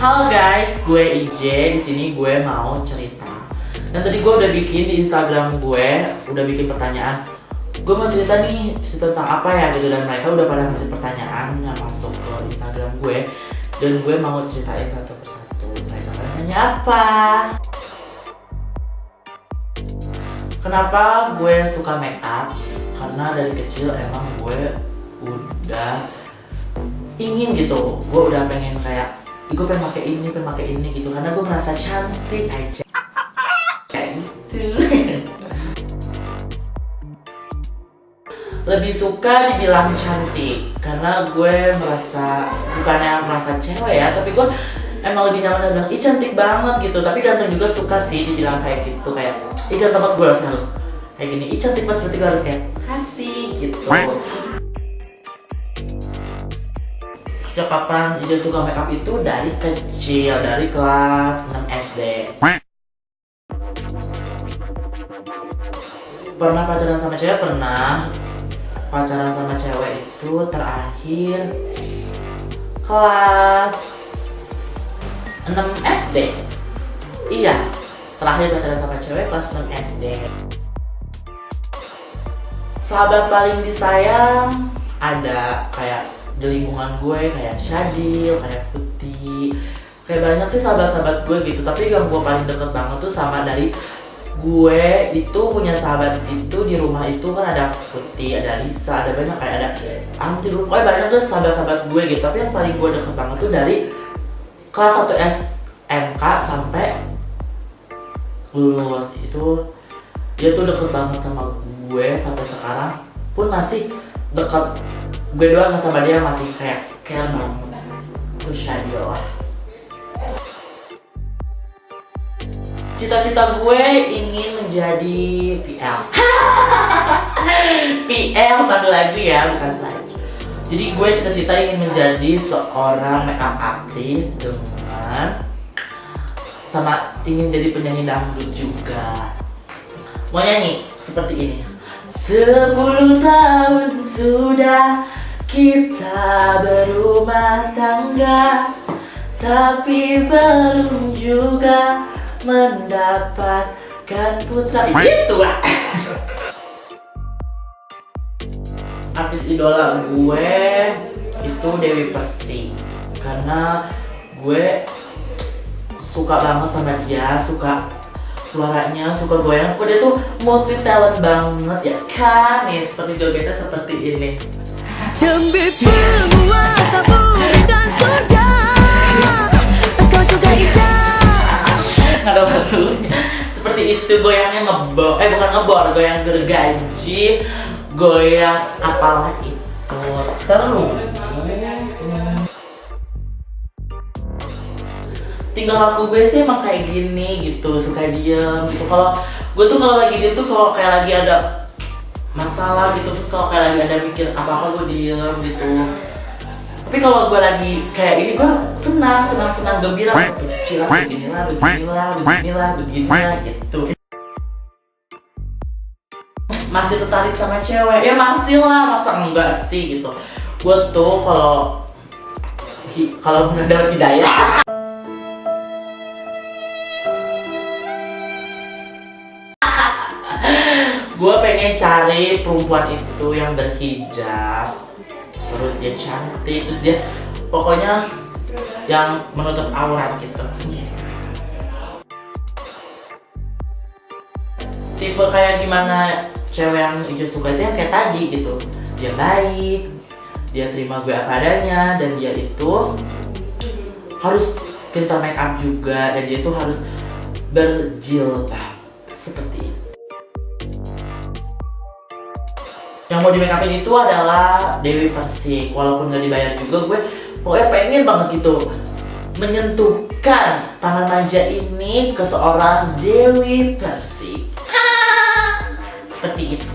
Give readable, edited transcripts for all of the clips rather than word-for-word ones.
Halo guys, gue IJ. Di sini gue mau cerita. Dan tadi gue udah bikin di Instagram gue, udah bikin pertanyaan. Gue mau cerita nih, cerita tentang apa ya gitu. Dan mereka udah pada ngasih pertanyaan yang masuk ke Instagram gue. Dan gue mau ceritain satu persatu. Mereka pada nanya apa? Kenapa gue suka make up? Karena dari kecil emang gue udah ingin gitu. Gue udah pengen kayak gue pengen pakai ini gitu karena gue merasa cantik aja kayak gitu. Lebih suka dibilang cantik karena gue bukannya merasa cewek ya, tapi gue emang lebih nyaman bilang ih cantik banget gitu. Tapi kadang juga suka sih dibilang kayak gitu, kayak ih kan tempat gue harus kayak gini, ih cantik banget, berarti gue harus kayak kasih gitu. Sejak kapan Ija suka makeup itu? Dari kecil, dari kelas 6 SD. Pernah pacaran sama cewek? Pernah. Pacaran sama cewek itu terakhir kelas 6 SD. Iya, terakhir pacaran sama cewek kelas 6 SD. Sahabat paling disayang ada kayak di lingkungan gue, kayak Syadil, kayak Futi, kayak banyak sih sahabat-sahabat gue gitu. Tapi yang gue paling deket banget tuh sama dari gue itu punya sahabat itu di rumah itu kan ada Futi, ada Lisa, ada banyak kayak ada Anti, pokoknya banyak tuh sahabat-sahabat gue gitu. Tapi yang paling gue deket banget tuh dari kelas 1 SMK sampai lulus itu, dia tuh deket banget sama gue sampai sekarang pun masih deket. Gue doang sama dia masih kayak care banget. Itu Syadil lah. Cita-cita gue ingin menjadi PL. PL pandu lagu ya, bukan pelaju. Jadi gue cita-cita ingin menjadi seorang makeup artist dengan sama ingin jadi penyanyi dangdut juga. Mau nyanyi seperti ini. 10 tahun sudah kita berumah tangga, tapi belum juga mendapatkan putra. Gitu lah. Artis idola gue itu Dewi Persik, karena gue suka banget sama dia, suka suaranya, suka goyang. Kok dia tuh multi talent banget ya kan, nih seperti jogetnya seperti ini. Demi penguasa bumi dan surga, engkau juga indah. Nggak ada lagunya. Seperti itu goyangnya bukan ngebor, goyang gergaji, goyang apalah itu. Terus tinggal laku gue sih emang kayak gini gitu, suka diem gitu. Kalau gue tuh kalau lagi diem tuh kalau kayak lagi ada masalah gitu, terus kalau kayak lagi ada mikir apa-apa gue diem gitu. Tapi kalau gue lagi kayak ini gue senang gembira, kecil beginilah gitu. Masih tertarik sama cewek? Ya masih lah, masa enggak sih gitu. Gue tuh kalau mendapat hidayah gue pengen cari perempuan itu yang berhijab, terus dia cantik, terus dia pokoknya yang menutup aurat gitu. Tipe kayak gimana cewek yang Ijo suka itu yang kayak tadi gitu. Dia baik, dia terima gue apa adanya, dan dia itu harus pintar make up juga, dan dia tuh harus berjilbab seperti itu. Yang mau di make upin itu adalah Dewi Persik. Walaupun gak dibayar juga, gue pokoknya pengen banget gitu menyentuhkan tangan manja ini ke seorang Dewi Persik. Seperti itu.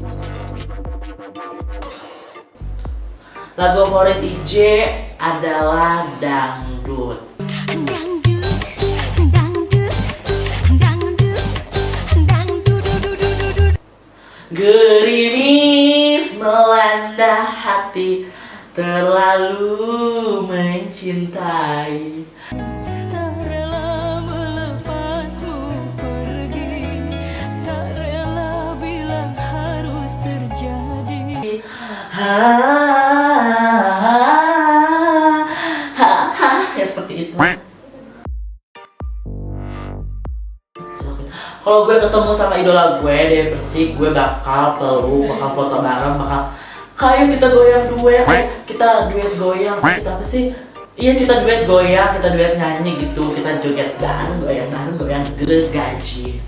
Lagu favorit IJ adalah dangdut. Gerimis melanda hati, terlalu mencintai. Ya seperti itu. Kalau gue ketemu sama idola gue Dewi Persik, gue bakal peluk, bakal foto bareng, bakal kayak kita goyang duet, kita duet goyang, kita apa sih? Iya kita duet goyang, kita duet nyanyi gitu, kita joget bareng, goyang gergaji.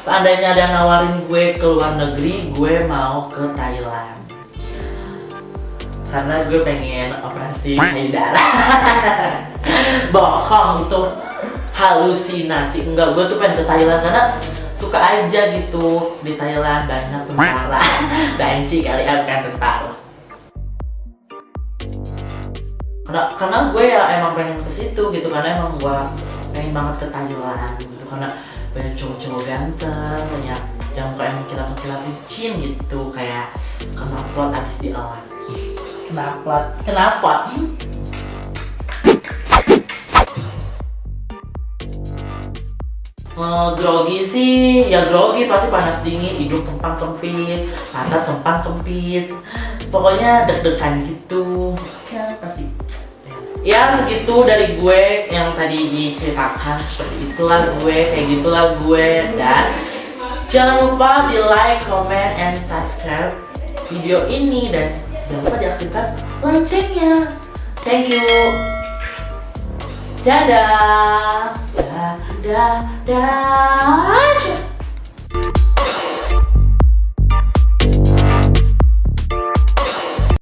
Seandainya ada yang nawarin gue ke luar negeri, gue mau ke Thailand. Karena gue pengen operasi payudara. Bohong, itu halusinasi. Enggak, gue tuh pengen ke Thailand karena suka aja gitu. Di Thailand banyak tentara. Banci kali ya, bukan tentara. Karena gue ya emang pengen ke situ gitu, karena emang gue pengen banget ke Thailand gitu, karena banyak cowok-cowok ganteng, banyak yang kayak emang kilat-kilat licin gitu, kayak kenapa abis dielat. Kenapa? Grogi sih, ya grogi pasti panas dingin, hidung kempang kempis, mata kempang kempis, pokoknya deg-degan gitu, ya pasti. Ya segitu dari gue yang tadi diceritakan, seperti itulah gue, kayak gitulah gue, dan jangan lupa di like, comment, and subscribe video ini, dan jangan lupa diaktifkan loncengnya. Thank you. Dadah. Dadah.